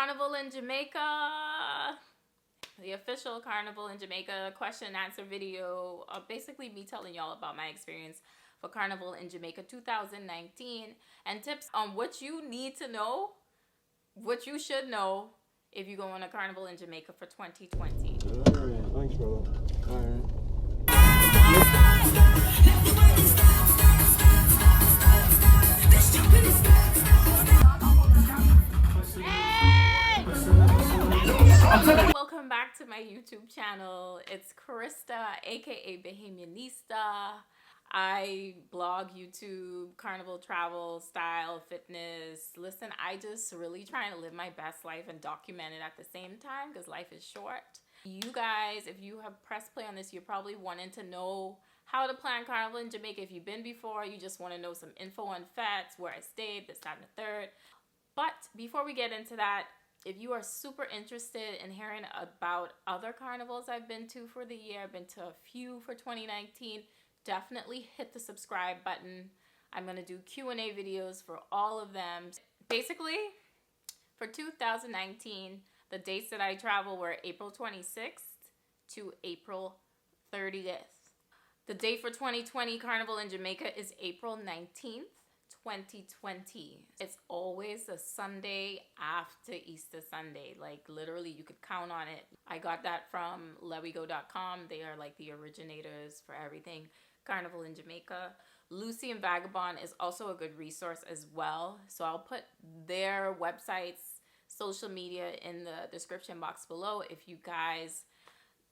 Carnival in Jamaica, the official Carnival in Jamaica question and answer video. Basically me telling y'all about my experience for Carnival in Jamaica 2019 and tips on what you need to know, what you should know if you go on a Carnival in Jamaica for 2020. Alright, thanks brother. Alright. Welcome back to my YouTube channel. It's Krista, aka Bahamianista. I blog, YouTube, carnival travel, style, fitness. Listen, I just really trying to live my best life and document it at the same time because life is short. You guys, if you have pressed play on this, you're probably wanting to know how to plan Carnival in Jamaica. If you've been before, you just want to know some info on Fetes, where I stayed, this, that, and the third. But before we get into that, if you are super interested in hearing about other carnivals I've been to for the year, I've been to a few for 2019, definitely hit the subscribe button. I'm going to do Q&A videos for all of them. Basically, for 2019, the dates that I travel were April 26th to April 30th. The date for 2020 Carnival in Jamaica is April 19th. 2020. It's always a Sunday after Easter Sunday. Like literally you could count on it. I got that from lewigo.com. They are like the originators for everything Carnival in Jamaica. Lucy and Vagabond is also a good resource as well. So I'll put their websites, social media in the description box below if you guys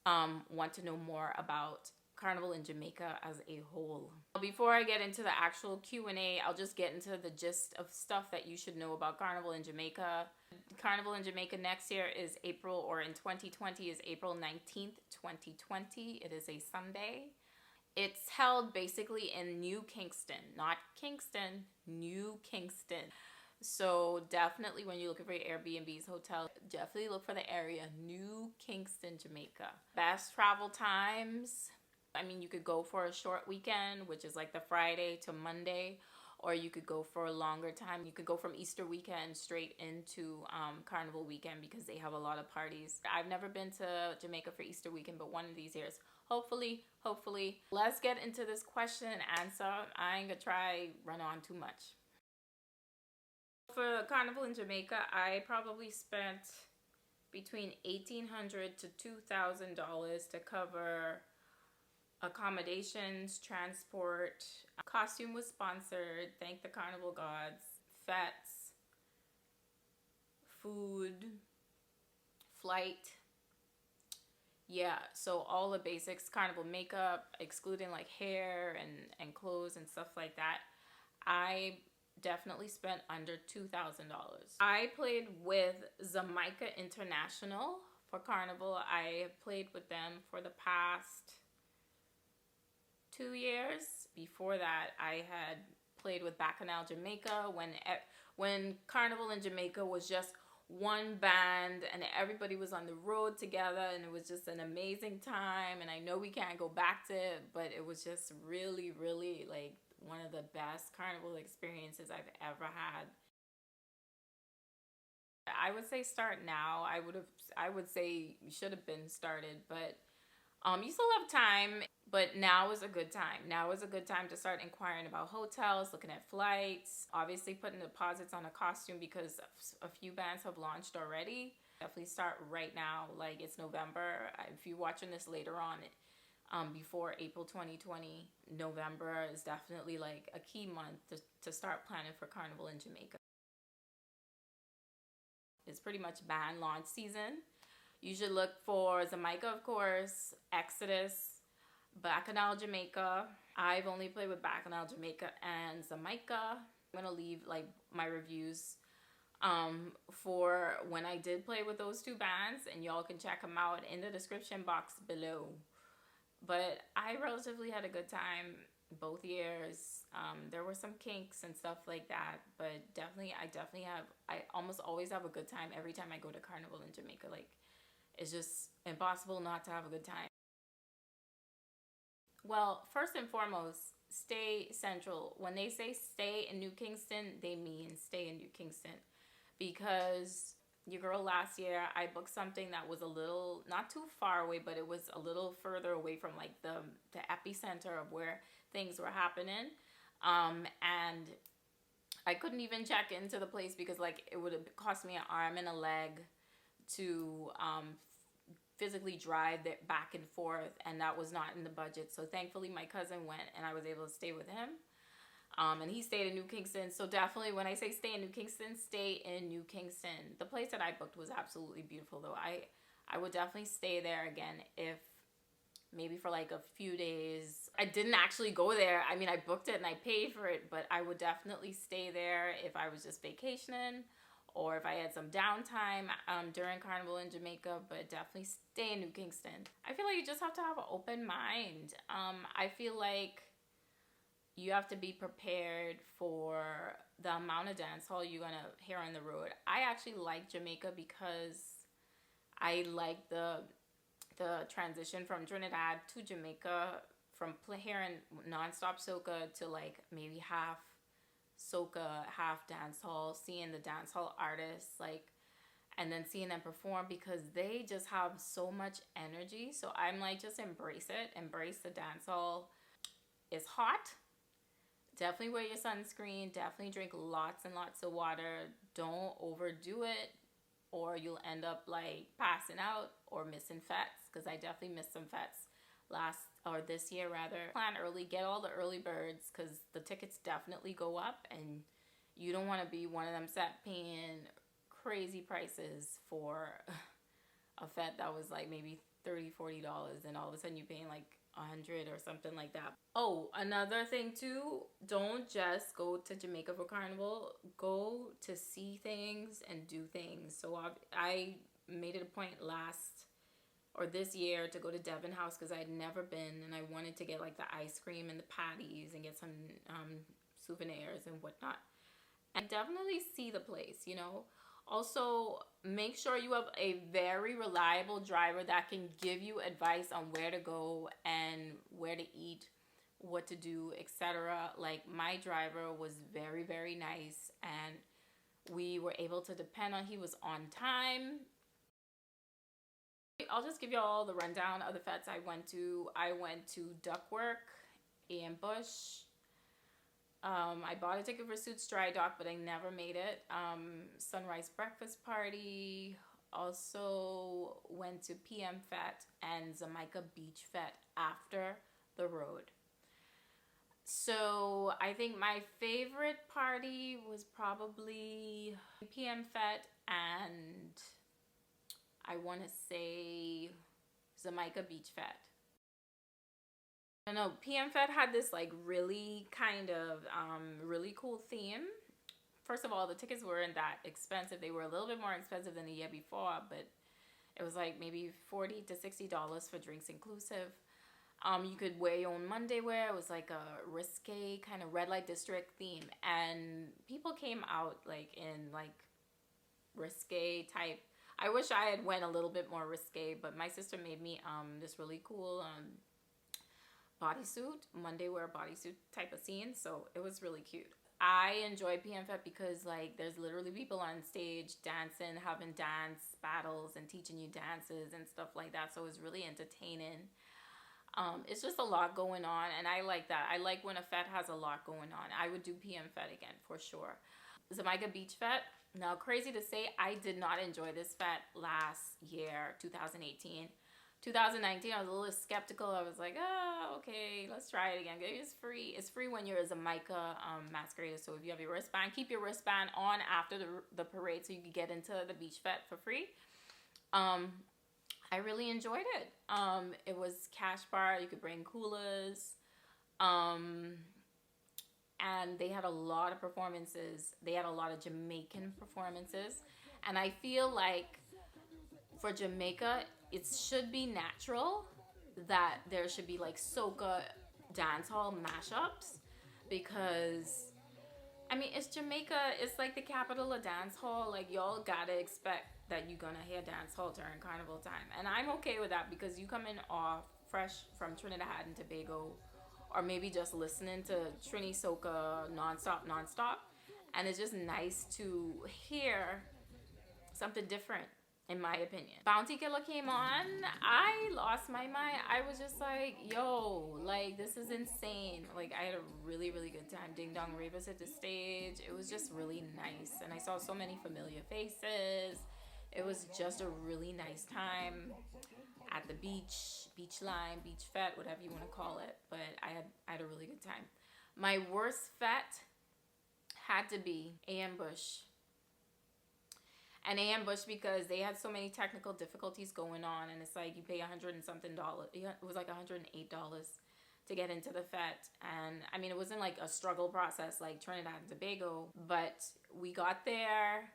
want to know more about Carnival in Jamaica as a whole. Before I get into the actual Q&A, I'll just get into the gist of stuff that you should know about Carnival in Jamaica. Carnival in Jamaica next year is April, or in 2020 is April 19th, 2020. It is a Sunday. It's held basically in New Kingston, not Kingston, New Kingston. So definitely when you're looking for your Airbnbs, hotel, definitely look for the area, New Kingston, Jamaica. Best travel times. I mean, you could go for a short weekend, which is like the Friday to Monday, or you could go for a longer time. You could go from Easter weekend straight into Carnival weekend because they have a lot of parties. I've never been to Jamaica for Easter weekend, but one of these years, hopefully. Let's get into this question and answer. I ain't gonna try run on too much. For Carnival in Jamaica, I probably spent between $1,800 to $2,000 to cover accommodations, transport. Costume was sponsored. Thank the carnival gods. Fetes, food, flight. Yeah, so all the basics. Carnival makeup, excluding like hair and clothes and stuff like that. I definitely spent under $2,000. I played with Xaymaca International for Carnival. I have played with them for the past 2 years. Before that, I had played with Bacchanal Jamaica when Carnival in Jamaica was just one band and everybody was on the road together, and it was just an amazing time. And I know we can't go back to it, but it was just really like one of the best carnival experiences I've ever had. I would say start now. I would say you should have been started, but you still have time. But now is a good time. Now is a good time to start inquiring about hotels, looking at flights, obviously putting deposits on a costume because a few bands have launched already. Definitely start right now. Like, it's November. If you're watching this later on, before April 2020, November is definitely like a key month to start planning for Carnival in Jamaica. It's pretty much band launch season. You should look for Xaymaca, of course, Exodus, Bacchanal Jamaica. I've only played with Bacchanal Jamaica and Xaymaca. I'm gonna leave like my reviews for when I did play with those two bands, and y'all can check them out in the description box below. But I relatively had a good time both years. There were some kinks and stuff like that, but I almost always have a good time every time I go to Carnival in Jamaica. Like, it's just impossible not to have a good time. Well, first and foremost, stay central. When they say stay in New Kingston, they mean stay in New Kingston, because your girl last year, I booked something that was a little not too far away, but it was a little further away from like the epicenter of where things were happening. And I couldn't even check into the place because like it would have cost me an arm and a leg to physically drive it back and forth, and that was not in the budget. So thankfully my cousin went and I was able to stay with him. And he stayed in New Kingston. So definitely when I say stay in New Kingston, stay in New Kingston. The place that I booked was absolutely beautiful though. I would definitely stay there again if maybe for like a few days. I didn't actually go there. I mean, I booked it and I paid for it, but I would definitely stay there if I was just vacationing or if I had some downtime during Carnival in Jamaica, but definitely stay in New Kingston. I feel like you just have to have an open mind. I feel like you have to be prepared for the amount of dance hall you're gonna hear on the road. I actually like Jamaica because I like the transition from Trinidad to Jamaica, from hearing nonstop soca to like maybe half soca, half dancehall, seeing the dancehall artists like, and then seeing them perform because they just have so much energy. So I'm like, just embrace it, embrace the dancehall. It's hot. Definitely wear your sunscreen. Definitely drink lots and lots of water. Don't overdo it, or you'll end up like passing out or missing fetes, because I definitely missed some fetes this year rather. Plan early, get all the early birds, because the tickets definitely go up and you don't want to be one of them set paying crazy prices for a fete that was like maybe $30-$40 and all of a sudden you're paying like 100 or something like that. Oh, another thing too, don't just go to Jamaica for Carnival. Go to see things and do things. So I made it a point this year to go to Devon House because I'd never been, and I wanted to get like the ice cream and the patties and get some souvenirs and whatnot. And definitely see the place, you know. Also, make sure you have a very reliable driver that can give you advice on where to go and where to eat, what to do, etc. Like my driver was very, very nice and we were able to depend on, he was on time. I'll just give you all the rundown of the fetes I went to. I went to Duckwork, Ambush. I bought a ticket for Suits Dry Dock, but I never made it. Sunrise Breakfast Party. Also went to PM Fete and Xaymaca Beach Fete after the road. So I think my favorite party was probably PM Fete and I want to say Xaymaca Beach Fete. I don't know, PM Fete had this like really kind of really cool theme. First of all, the tickets weren't that expensive. They were a little bit more expensive than the year before, but it was like maybe $40 to $60 for drinks inclusive. You could wear your own Monday wear. It was like a risque kind of red light district theme, and people came out like in like risque type. I wish I had went a little bit more risque, but my sister made me this really cool bodysuit, Monday wear bodysuit type of scene, so it was really cute. I enjoy PM Fete because like there's literally people on stage dancing, having dance battles and teaching you dances and stuff like that, so it's really entertaining. It's just a lot going on and I like that. I like when a fete has a lot going on. I would do PM Fete again for sure. Xaymaca Beach Fete. Now, crazy to say, I did not enjoy this fete last year, 2018. 2019, I was a little skeptical. I was like, oh, okay, let's try it again. It's free. It's free when you're a Xaymaca masquerader. So if you have your wristband, keep your wristband on after the parade so you can get into the beach fete for free. I really enjoyed it. It was cash bar. You could bring coolers. And they had a lot of performances. They had a lot of Jamaican performances. And I feel like for Jamaica, it should be natural that there should be like soca dancehall mashups, because I mean, it's Jamaica, it's like the capital of dancehall. Like y'all gotta expect that you're gonna hear dancehall during carnival time, and I'm okay with that because you come in off fresh from Trinidad and Tobago, or maybe just listening to Trini soca nonstop, and it's just nice to hear something different, in my opinion. Bounty Killer came on. I lost my mind. I was just like, yo, like, this is insane. Like, I had a really, really good time. Ding Dong Ravers hit the stage. It was just really nice. And I saw so many familiar faces. It was just a really nice time at the beach line, beach fete, whatever you want to call it. But I had a really good time. My worst fete had to be Ambush. And Ambush, because they had so many technical difficulties going on, and it's like you pay $100 and something. It was like $108 to get into the fete. And I mean, it wasn't like a struggle process like Trinidad and Tobago, but we got there.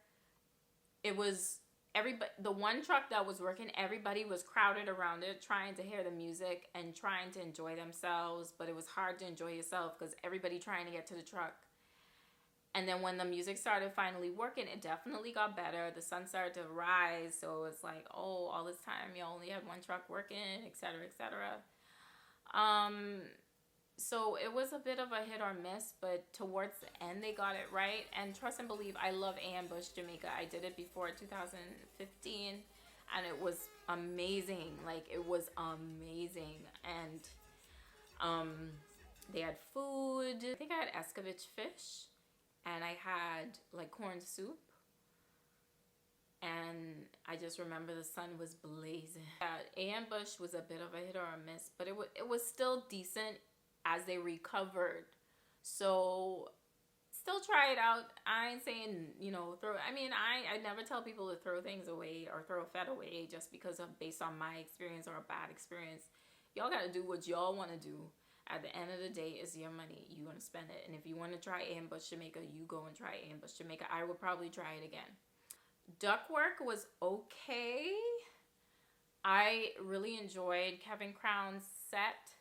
It was everybody, the one truck that was working, everybody was crowded around it trying to hear the music and trying to enjoy themselves, but it was hard to enjoy yourself because everybody trying to get to the truck. And then when the music started finally working, it definitely got better. The sun started to rise, so it's like, oh, all this time you only had one truck working, etc., etc. So it was a bit of a hit or miss, but towards the end they got it right. And trust and believe, I love Ambush Jamaica. I did it before 2015, and it was amazing. Like, it was amazing. And they had food. I think I had escovitch fish. And I had like corn soup. And I just remember the sun was blazing. Ambush was a bit of a hit or a miss, but it was still decent as they recovered. So still try it out. I ain't saying, I never tell people to throw things away or throw a fete away just because of based on my experience or a bad experience. Y'all gotta do what y'all wanna do. At the end of the day, it's your money. You want to spend it. And if you want to try Ambush Jamaica, you go and try Ambush Jamaica. I would probably try it again. Duckwork was okay. I really enjoyed Kevin Crown's set.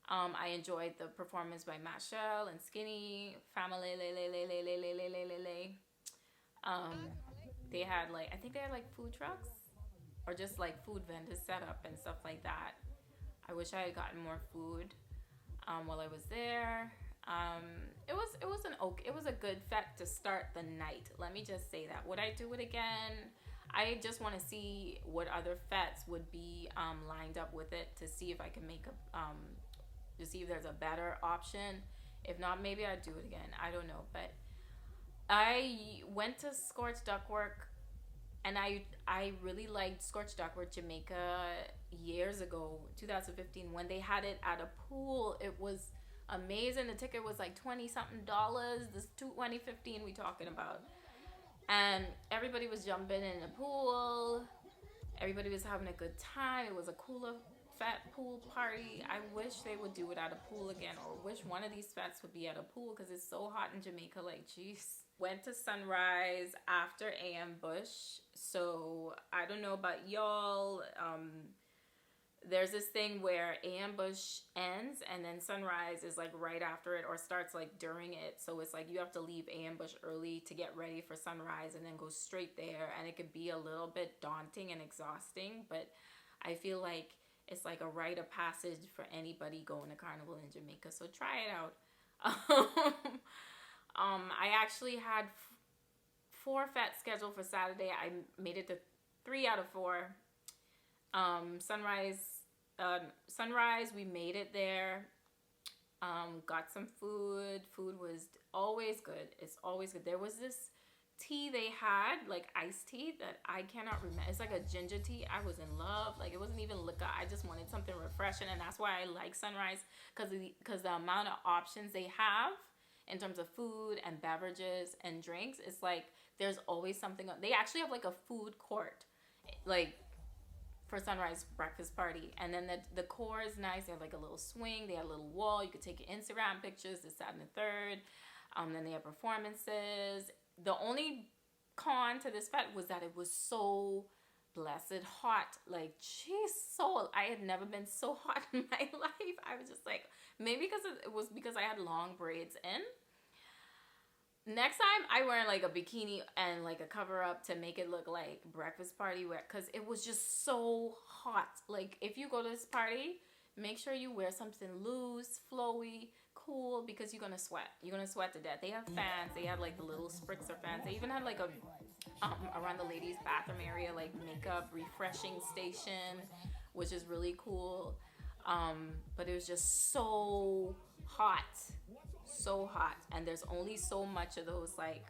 I enjoyed the performance by Machelle and Skinny. Family. They had I think they had food trucks or just food vendors set up and stuff like that. I wish I had gotten more food. While I was there, it was a good fete to start the night. Let me just say that. Would I do it again? I just want to see what other fetes would be lined up with it to see if I can make to see if there's a better option. If not, maybe I'd do it again. I don't know, but I went to Scorched Duckwork. And I really liked Scorched Duckwork Jamaica years ago, 2015, when they had it at a pool. It was amazing. The ticket was $20-something. This 2015 we talking about. And everybody was jumping in the pool. Everybody was having a good time. It was a cooler fete pool party. I wish they would do it at a pool again, or wish one of these fetes would be at a pool because it's so hot in Jamaica. Jeez. Went to Sunrise after Ambush. So I don't know about y'all. There's this thing where Ambush ends and then Sunrise is right after it or starts during it. So it's you have to leave Ambush early to get ready for Sunrise and then go straight there. And it could be a little bit daunting and exhausting, but I feel like it's a rite of passage for anybody going to Carnival in Jamaica. So try it out. I actually had 4 fetes scheduled for Saturday. I made it to 3 out of 4. Sunrise, we made it there. Got some food. Food was always good. It's always good. There was this tea they had, iced tea, that I cannot remember. It's a ginger tea. I was in love. It wasn't even liquor. I just wanted something refreshing, and that's why I like Sunrise, because the amount of options they have in terms of food and beverages and drinks. It's there's always something. They actually have a food court, for Sunrise breakfast party. And then the core is nice. They have a little swing. They have a little wall. You could take your Instagram pictures, this, that, and the third. Then they have performances. The only con to this fete was that it was so blessed hot. I had never been so hot in my life. I was just maybe because it was because I had long braids in. Next time I wear a bikini and a cover up to make it look like breakfast party wear, because it was just so hot. If you go to this party, make sure you wear something loose, flowy, cool, because you're gonna sweat. You're gonna sweat to death. They have fans. They have the little spritzer fans. They even had around the ladies' bathroom area, like makeup refreshing station, which is really cool. But it was just so hot, and there's only so much of those like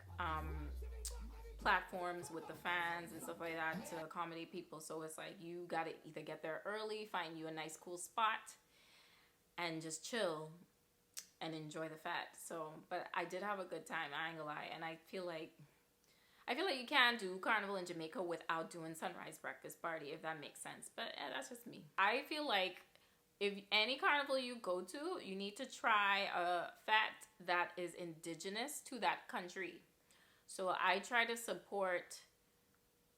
platforms with the fans and stuff like that to accommodate people. So it's like you gotta either get there early, find you a nice cool spot, and just chill and enjoy the fete. So, but I did have a good time. I ain't gonna lie, and I feel like you can do Carnival in Jamaica without doing sunrise breakfast party, if that makes sense. But that's just me. I feel like if any carnival you go to, you need to try a fete that is indigenous to that country. So I try to support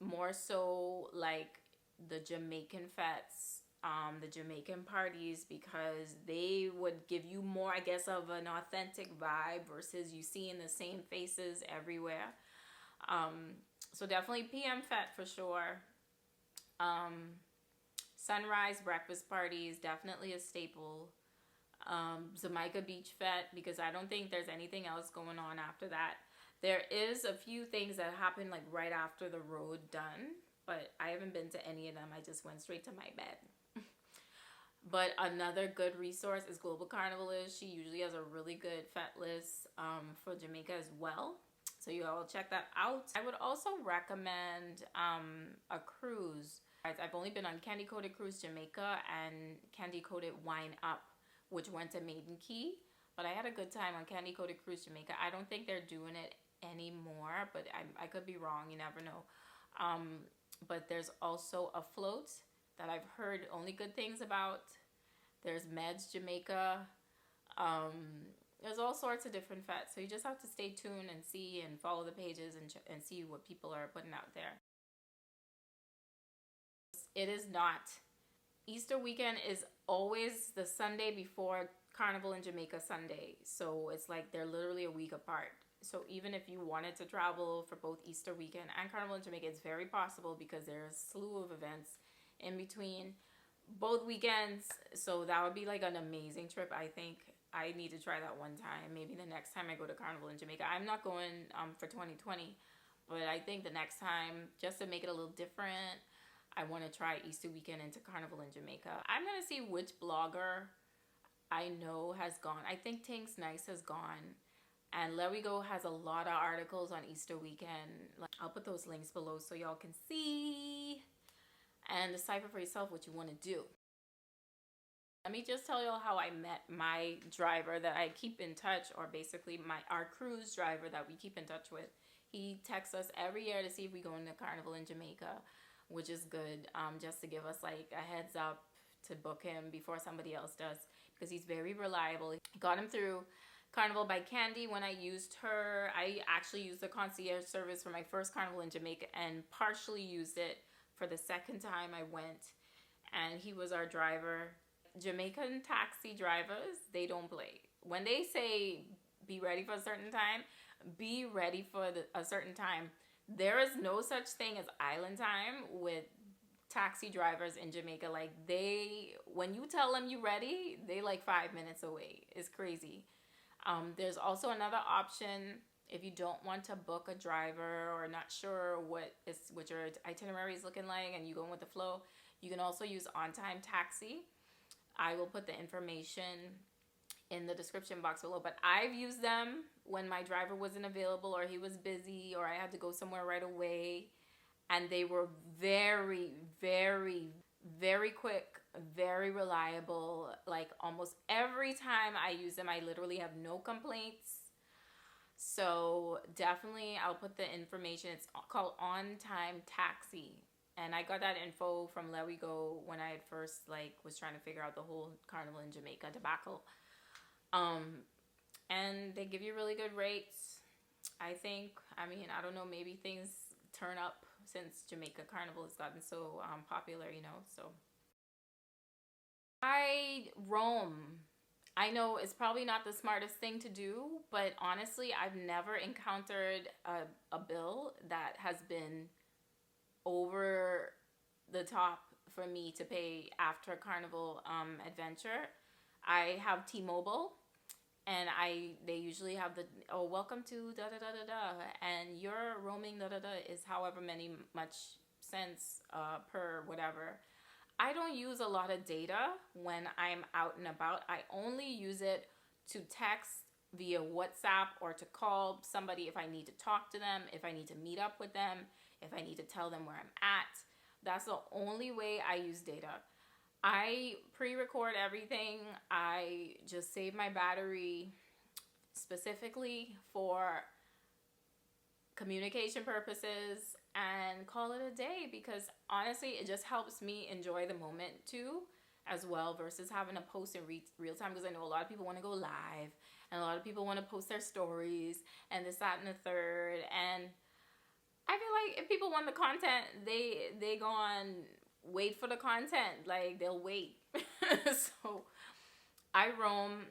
more so like the Jamaican fetes, the Jamaican parties, because they would give you more, I guess, of an authentic vibe versus you seeing the same faces everywhere. So definitely PM fete for sure. Sunrise breakfast parties, definitely a staple. Xaymaca Beach fete, because I don't think there's anything else going on after that. There is a few things that happen like right after the road done, but I haven't been to any of them. I just went straight to my bed. But another good resource is Global Carnivalist. She usually has a really good fete list for Jamaica as well. So you all check that out. I would also recommend a cruise. I've only been on Candy Coated Cruise Jamaica and Candy Coated Wine Up, which went to Maiden Key. But I had a good time on Candy Coated Cruise Jamaica. I don't think they're doing it anymore, but I could be wrong. You never know. But there's also a float that I've heard only good things about. There's Meds Jamaica. There's all sorts of different fetes. So you just have to stay tuned and see and follow the pages and see what people are putting out there. It is not. Easter weekend is always the Sunday before Carnival in Jamaica Sunday. So it's like they're literally a week apart. So even if you wanted to travel for both Easter weekend and Carnival in Jamaica, it's very possible because there's a slew of events in between both weekends. So that would be like an amazing trip. I think I need to try that one time. Maybe the next time I go to Carnival in Jamaica. I'm not going for 2020, but I think the next time, just to make it a little different, I want to try Easter weekend into Carnival in Jamaica. I'm going to see which blogger I know has gone. I think Tinks Nice has gone. And Let We Go has a lot of articles on Easter weekend. I'll put those links below so y'all can see and decipher for yourself what you want to do. Let me just tell y'all how I met my driver that I keep in touch, or basically our cruise driver that we keep in touch with. He texts us every year to see if we go into Carnival in Jamaica, which is good, just to give us like a heads up to book him before somebody else does, because he's very reliable. Got him through Carnival by Candy when I used her. I actually used the concierge service for my first Carnival in Jamaica and partially used it for the second time I went, and he was our driver. Jamaican taxi drivers, they don't play. When they say be ready for a certain time, be ready for a certain time. There is no such thing as island time with taxi drivers in Jamaica. Like when you tell them you ready, they like 5 minutes away. It's crazy. There's also another option if you don't want to book a driver or not sure what your itinerary is looking like and you going with the flow. You can also use On Time Taxi. I will put the information in the description box below, but I've used them when my driver wasn't available or he was busy or I had to go somewhere right away, and they were very, very, very quick, very reliable. Like almost every time I use them, I literally have no complaints. So definitely I'll put the information. It's called On Time Taxi. And I got that info from Let We Go when I first was trying to figure out the whole Carnival in Jamaica debacle. And they give you really good rates. I think, I don't know, maybe things turn up since Jamaica Carnival has gotten so popular, so. I roam. I know it's probably not the smartest thing to do, but honestly, I've never encountered a bill that has been over the top for me to pay after Carnival adventure. I have T-Mobile, and they usually have the, oh, welcome to da da da da da, and your roaming da da da is however many much cents per whatever. I don't use a lot of data when I'm out and about. I only use it to text via WhatsApp or to call somebody if I need to talk to them, if I need to meet up with them, if I need to tell them where I'm at. That's the only way I use data. I pre-record everything. I just save my battery specifically for communication purposes and call it a day, because honestly it just helps me enjoy the moment too as well, versus having to post in real time, because I know a lot of people want to go live and a lot of people want to post their stories and this, that, and the third. And I feel like if people want the content, they go on, wait for the content, like they'll wait. So I roam.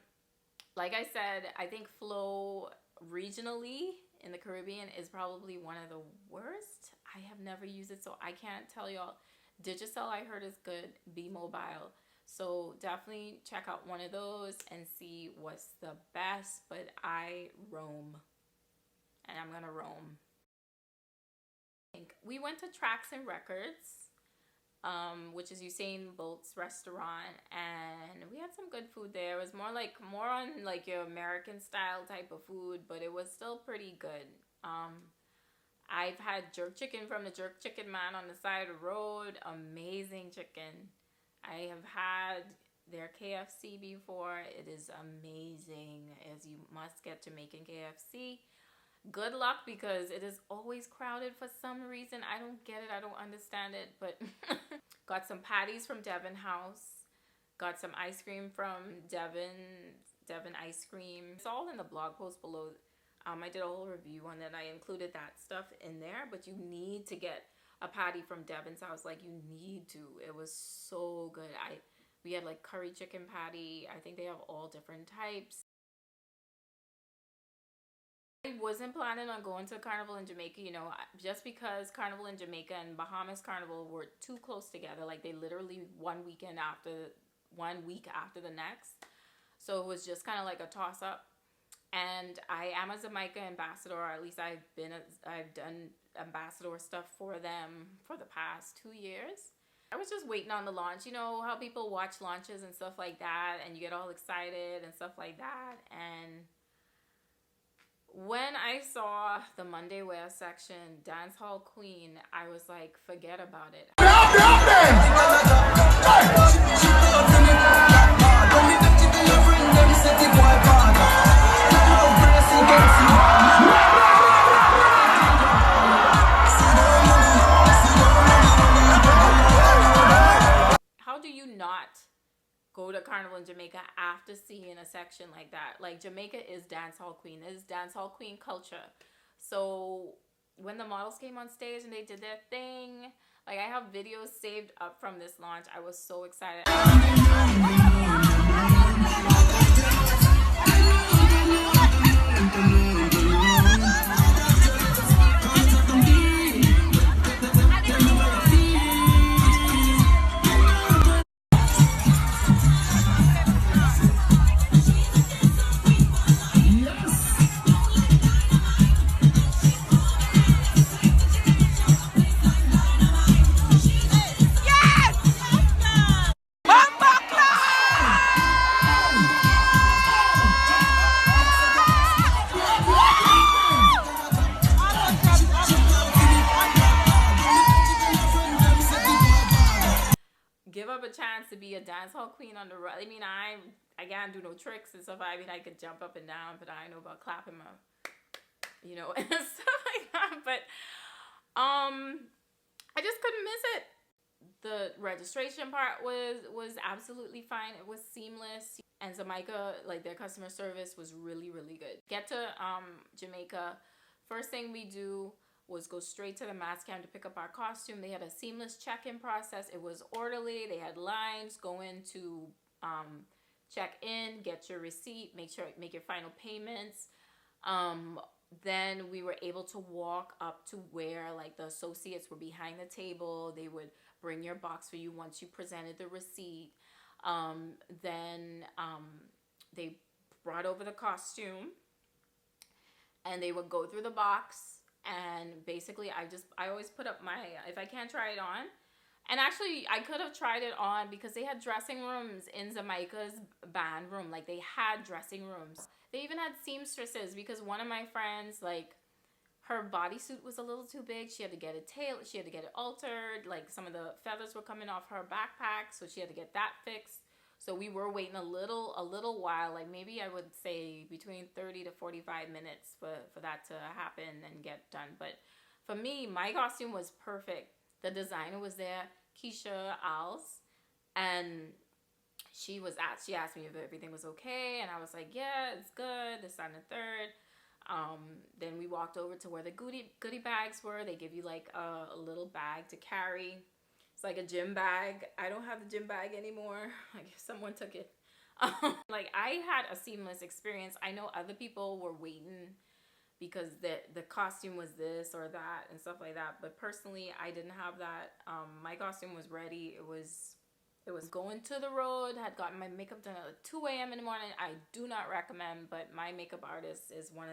Like I said, I think flow regionally in the Caribbean is probably one of the worst. I have never used it, so I can't tell y'all. Digicel I heard is good, Be Mobile. So definitely check out one of those and see what's the best. But I roam, and I'm gonna roam. We went to Tracks and Records, which is Usain Bolt's restaurant, and we had some good food there. It was more on like your American style type of food, but it was still pretty good. I've had jerk chicken from the Jerk Chicken Man on the side of the road. Amazing chicken. I have had their KFC before. It is amazing, as you must get Jamaican KFC. Good luck, because it is always crowded for some reason. I don't get it. I don't understand it. But got some patties from Devon House. Got some ice cream from Devon Ice Cream. It's all in the blog post below. I did a whole review on it. I included that stuff in there. But you need to get a patty from Devon's House. Like, you need to. It was so good. We had like curry chicken patty. I think they have all different types. I wasn't planning on going to Carnival in Jamaica, just because Carnival in Jamaica and Bahamas Carnival were too close together. Like, they literally 1 week after the next. So it was just kind of like a toss up. And I am a Jamaica ambassador, or at least I've done ambassador stuff for them for the past 2 years. I was just waiting on the launch. You know how people watch launches and stuff like that, and you get all excited and stuff like that. And when I saw the Monday wear section, DanceHall Queen, I was like, forget about it. How do you not go to Carnival in Jamaica after seeing a section like that? Like, Jamaica is dancehall queen. It is dancehall queen culture. So when the models came on stage and they did their thing, like, I have videos saved up from this launch. I was so excited. Give up a chance to be a dancehall queen on the road. I mean, I can't do no tricks and stuff. I mean, I could jump up and down, but I know about clapping my, and stuff like that. But I just couldn't miss it. The registration part was absolutely fine. It was seamless, and Xaymaca, like, their customer service was really, really good. Get to Jamaica. First thing we do was go straight to the mass cam to pick up our costume. They had a seamless check-in process. It was orderly. They had lines. Go in to check in, get your receipt, make your final payments. Then we were able to walk up to where, like, the associates were behind the table. They would bring your box for you once you presented the receipt. Then they brought over the costume, and they would go through the box, and basically I always put up my, if I can't try it on. And actually, I could have tried it on because they had dressing rooms in Xaymaca's band room. Like, they had dressing rooms. They even had seamstresses because one of my friends, like, her bodysuit was a little too big. She had to get it tailored. She had to get it altered. Like, some of the feathers were coming off her backpack, so she had to get that fixed. So we were waiting a little while, like maybe I would say between 30 to 45 minutes for that to happen and get done. But for me, my costume was perfect. The designer was there, Keisha Alls, and she asked me if everything was okay, and I was like, yeah, it's good, this, that, and the third. Then we walked over to where the goodie bags were. They give you like a little bag to carry. It's like a gym bag. I don't have the gym bag anymore. I guess someone took it. Like, I had a seamless experience. I know other people were waiting because the costume was this or that and stuff like that. But personally, I didn't have that. My costume was ready. It was going to the road. Had gotten my makeup done at 2 a.m. in the morning. I do not recommend, but my makeup artist is one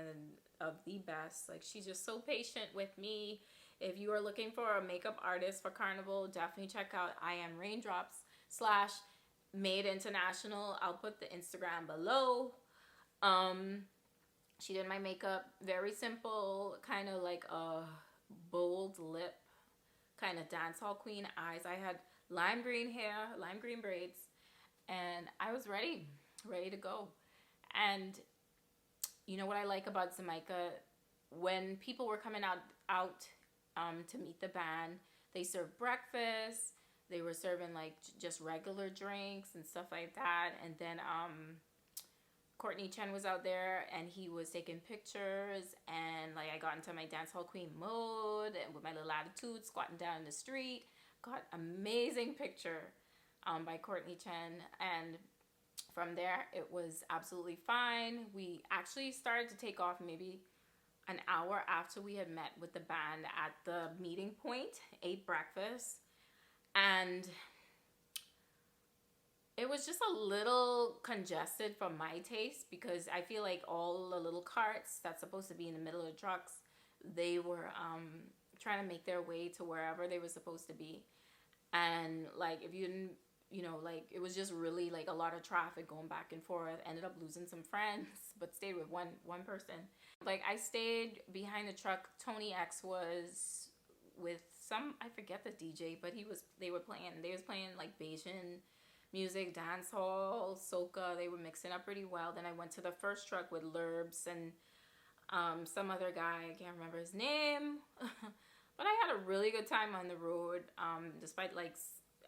of the best. Like, she's just so patient with me. If you are looking for a makeup artist for Carnival, definitely check out I Am Raindrops / Made International. I'll put the Instagram below. She did my makeup very simple, kind of like a bold lip, kind of dancehall queen eyes. I had lime green hair, lime green braids, and I was ready to go. And you know what I like about Xaymaca? When people were coming out to meet the band, they served breakfast. They were serving like just regular drinks and stuff like that. And then Courtney Chen was out there, and he was taking pictures, and like I got into my dancehall queen mode and with my little attitude, squatting down in the street. Got amazing picture by Courtney Chen, and from there it was absolutely fine. We actually started to take off maybe an hour after we had met with the band at the meeting point, ate breakfast, and it was just a little congested for my taste because I feel like all the little carts that's supposed to be in the middle of the trucks, they were trying to make their way to wherever they were supposed to be. And like, if you didn't, like, it was just really like a lot of traffic going back and forth. Ended up losing some friends, but stayed with one person. Like, I stayed behind the truck. Tony X was with some, I forget the DJ, but they was playing like Bayesian music, dancehall, soca. They were mixing up pretty well. Then I went to the first truck with Lurbs and some other guy. I can't remember his name. But I had a really good time on the road, despite, like,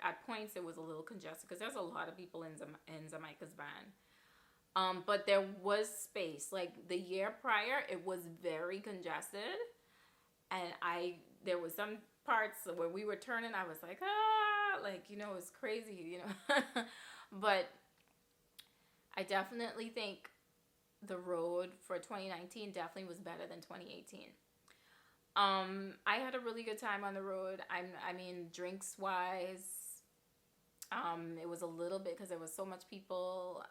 at points it was a little congested because there's a lot of people in Xaymaca's band. But there was space. Like, the year prior, it was very congested. And there was some parts where we were turning, I was like, like, it was crazy, But I definitely think the road for 2019 definitely was better than 2018. I had a really good time on the road. I mean, drinks wise, it was a little bit because there was so much people.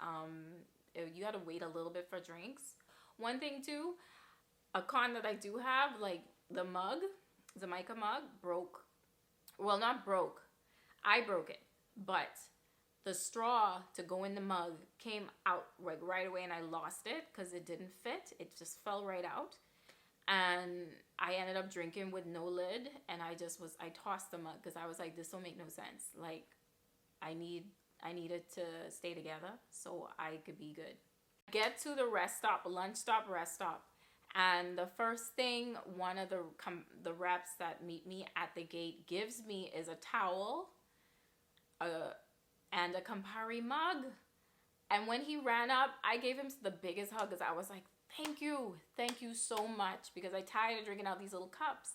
You had to wait a little bit for drinks. One thing too, a con that I do have, like the mug, Xaymaca mug broke. Well, not broke. I broke it, but the straw to go in the mug came out like right away, and I lost it because it didn't fit. It just fell right out. And I ended up drinking with no lid, and I tossed the mug because I was like, this don't make no sense. Like, I needed to stay together so I could be good. Get to the rest stop, lunch stop, rest stop. And the first thing one of the reps that meet me at the gate gives me is a towel and a Campari mug. And when he ran up, I gave him the biggest hug because I was like, thank you so much, because I tired of drinking out these little cups.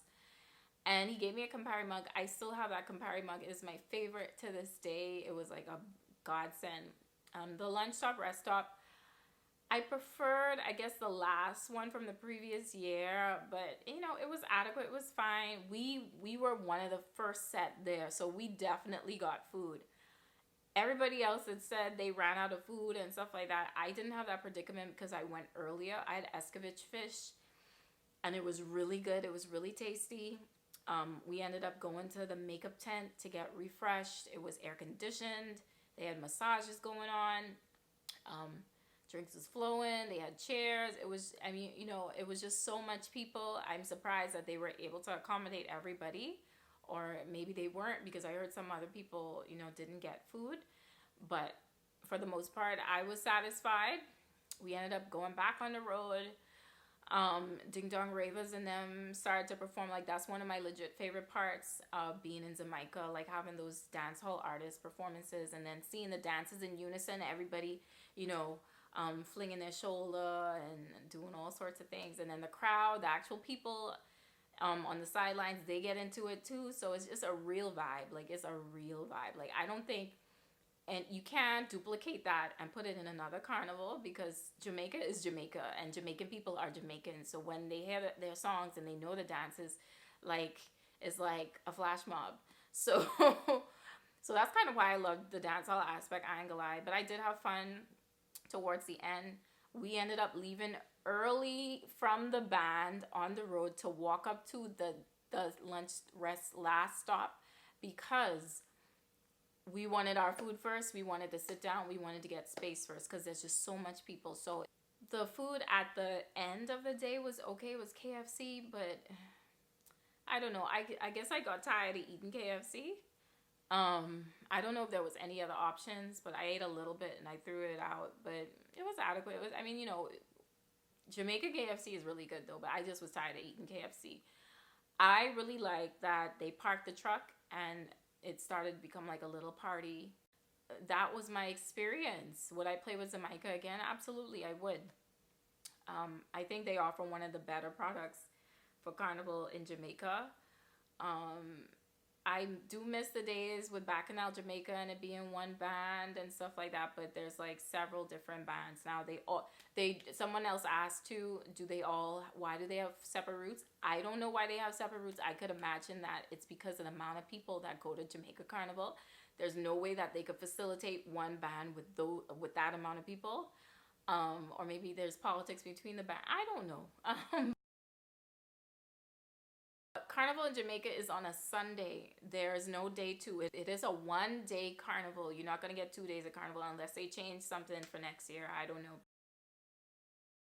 And he gave me a Campari mug. I still have that Campari mug. It is my favorite to this day. It was like a godsend. The lunch stop, rest stop, I preferred, I guess, the last one from the previous year, but it was adequate. It was fine. We were one of the first set there, so we definitely got food. Everybody else had said they ran out of food and stuff like that. I didn't have that predicament because I went earlier. I had escovitch fish, and it was really good. It was really tasty. We ended up going to the makeup tent to get refreshed. It was air conditioned. They had massages going on. Um, Drinks was flowing. They had chairs. It was, I mean, it was just so much people. I'm surprised that they were able to accommodate everybody, or maybe they weren't, because I heard some other people, didn't get food. But for the most part, I was satisfied. We ended up going back on the road. Ding Dong Ravers and them started to perform. Like, that's one of my legit favorite parts of being in Jamaica, like having those dance hall artist performances and then seeing the dances in unison, everybody, flinging their shoulder and doing all sorts of things. And then the crowd, the actual people on the sidelines, they get into it too. So it's just a real vibe. Like, it's a real vibe. Like, I don't think, and you can't duplicate that and put it in another carnival, because Jamaica is Jamaica and Jamaican people are Jamaican. So when they hear their songs and they know the dances, like, it's like a flash mob. So so that's kind of why I loved the dancehall aspect, I ain't gonna lie. But I did have fun towards the end. We ended up leaving early from the band on the road to walk up to the lunch rest last stop, because we wanted our food first. We wanted to sit down. We wanted to get space first, because there's just so much people. So the food at the end of the day was okay. It was KFC, but I don't know. I guess I got tired of eating KFC. I don't know if there was any other options, but I ate a little bit and I threw it out. But it was adequate. It was, I mean, Jamaica KFC is really good though, but I just was tired of eating KFC. I really like that they parked the truck and it started to become like a little party. That was my experience. Would I play with Xaymaca again? Absolutely, I would. I think they offer one of the better products for Carnival in Jamaica. I do miss the days with Bacchanal Jamaica and it being one band and stuff like that, but there's like several different bands now. Someone else asked too, why do they have separate routes? I don't know why they have separate routes. I could imagine that it's because of the amount of people that go to Jamaica Carnival. There's no way that they could facilitate one band with that amount of people. Or maybe there's politics between the band. I don't know. Carnival in Jamaica is on a Sunday. There's no day to it. It is a 1-day carnival. You're not going to get 2 days of carnival unless they change something for next year. I don't know.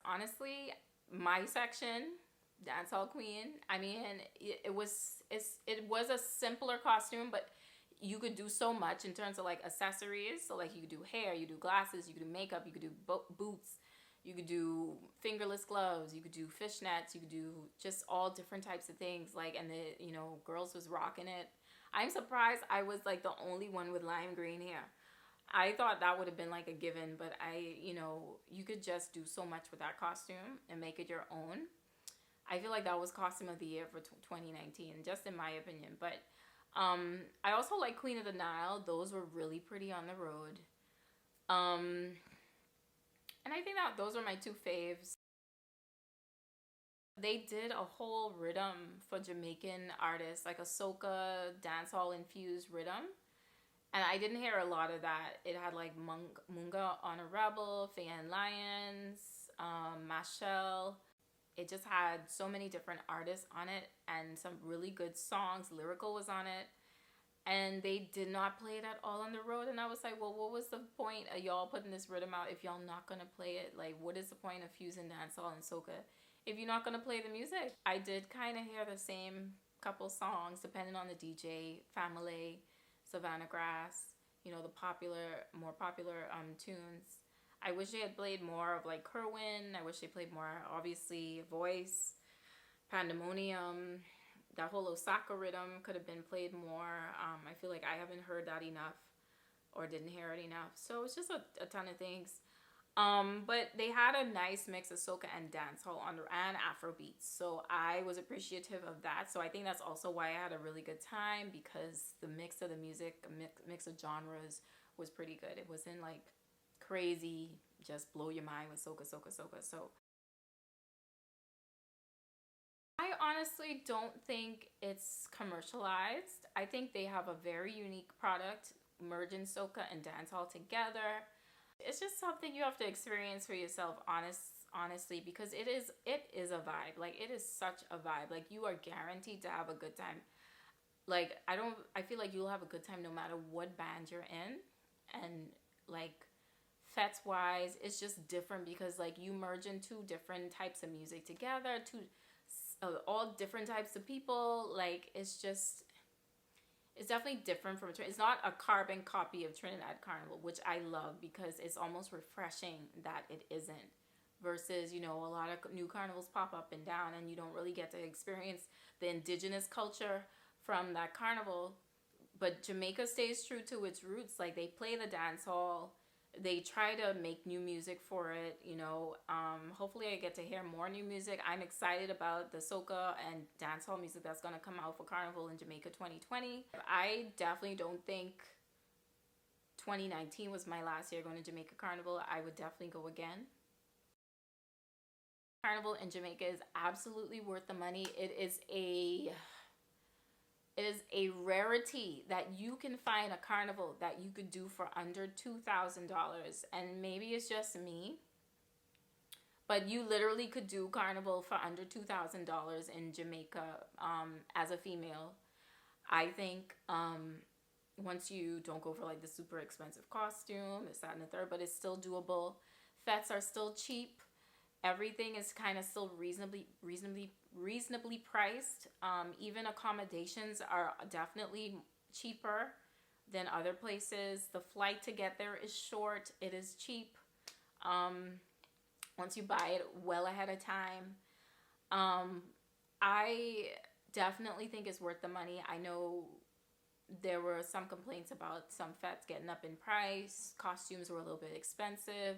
Honestly, my section, DanceHall Queen, I mean, it was a simpler costume, but you could do so much in terms of like accessories. So like you could do hair, you could do glasses, you could do makeup, you could do boots. You could do fingerless gloves. You could do fishnets. You could do just all different types of things. Like, and the, girls was rocking it. I'm surprised I was like the only one with lime green hair. I thought that would have been like a given, but you could just do so much with that costume and make it your own. I feel like that was costume of the year for 2019, just in my opinion. But I also like Queen of the Nile. Those were really pretty on the road. And I think that those are my two faves. They did a whole rhythm for Jamaican artists, like a soca dancehall infused rhythm. And I didn't hear a lot of that. It had like Munga on a Rebel, Fayan Lyons, Machelle. It just had so many different artists on it and some really good songs. Lyrical was on it. And they did not play it at all on the road. And I was like, well, what was the point of y'all putting this rhythm out if y'all not going to play it? Like, what is the point of fusing dancehall and soca if you're not going to play the music? I did kind of hear the same couple songs depending on the DJ. Family, Savannah Grass, the more popular tunes. I wish they had played more of like Kerwin. I wish they played more, obviously, Voice, Pandemonium. That whole Osaka rhythm could have been played more. I feel like I haven't heard that enough or didn't hear it enough. So it's just a ton of things. But they had a nice mix of soca and dancehall and Afrobeats. So I was appreciative of that. So I think that's also why I had a really good time, because the mix of the music, mix of genres was pretty good. It wasn't like crazy, just blow your mind with soca. So I honestly don't think it's commercialized. I think they have a very unique product. merging soca and dancehall together. It's just something you have to experience for yourself, honestly, because it is a vibe. Like, it is such a vibe. Like, you are guaranteed to have a good time. Like, I feel like you'll have a good time no matter what band you're in. And like, Fetes wise, it's just different because like you merge in two different types of music together, all different types of people. Like, it's definitely different from it's not a carbon copy of Trinidad Carnival, which I love because it's almost refreshing that it isn't. Versus, a lot of new carnivals pop up and down, and you don't really get to experience the indigenous culture from that carnival. But Jamaica stays true to its roots. Like, they play the dance hall. They try to make new music for it, hopefully I get to hear more new music. I'm excited about the soca and dancehall music that's going to come out for Carnival in Jamaica 2020. I definitely don't think 2019 was my last year going to Jamaica Carnival. I would definitely go again. Carnival in Jamaica is absolutely worth the money. It is a rarity that you can find a carnival that you could do for under $2,000. And maybe it's just me, but you literally could do carnival for under $2,000 in Jamaica as a female. I think once you don't go for like the super expensive costume, this, that, and the third, but it's still doable. Fetes are still cheap. Everything is kind of still reasonably priced. Even accommodations are definitely cheaper than other places. The flight to get there is short. It is cheap. Once you buy it well ahead of time. I definitely think it's worth the money. I know there were some complaints about some Fetes getting up in price. Costumes were a little bit expensive.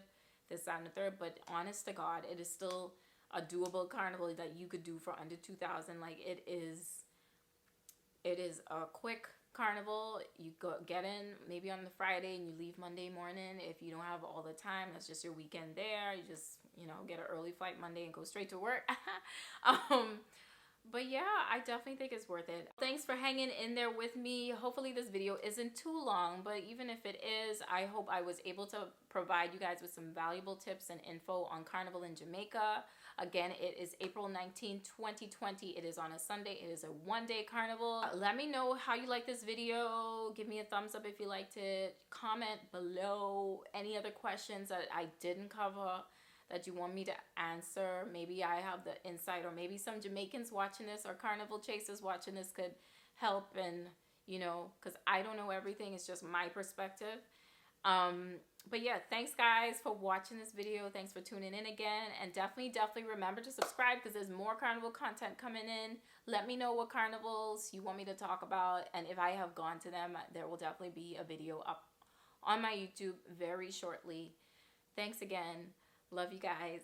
This, that, and the third, but honest to God, it is still a doable carnival that you could do for under $2,000. Like, it is a quick carnival. You get in maybe on the Friday and you leave Monday morning. If you don't have all the time, that's just your weekend there. You just get an early flight Monday and go straight to work. But yeah, I definitely think it's worth it. Thanks for hanging in there with me. Hopefully this video isn't too long, but even if it is, I hope I was able to provide you guys with some valuable tips and info on Carnival in Jamaica. Again, it is April 19, 2020. It is on a Sunday. It is a one-day carnival. Let me know how you like this video. Give me a thumbs up if you liked it. Comment below any other questions that I didn't cover that you want me to answer. Maybe I have the insight, or maybe some Jamaicans watching this or carnival chasers watching this could help, and because I don't know everything. It's just my perspective. But yeah, thanks guys for watching this video. Thanks for tuning in again, and definitely remember to subscribe because there's more carnival content coming in. Let me know what carnivals you want me to talk about, and if I have gone to them, there will definitely be a video up on my YouTube very shortly. Thanks again. Love you guys.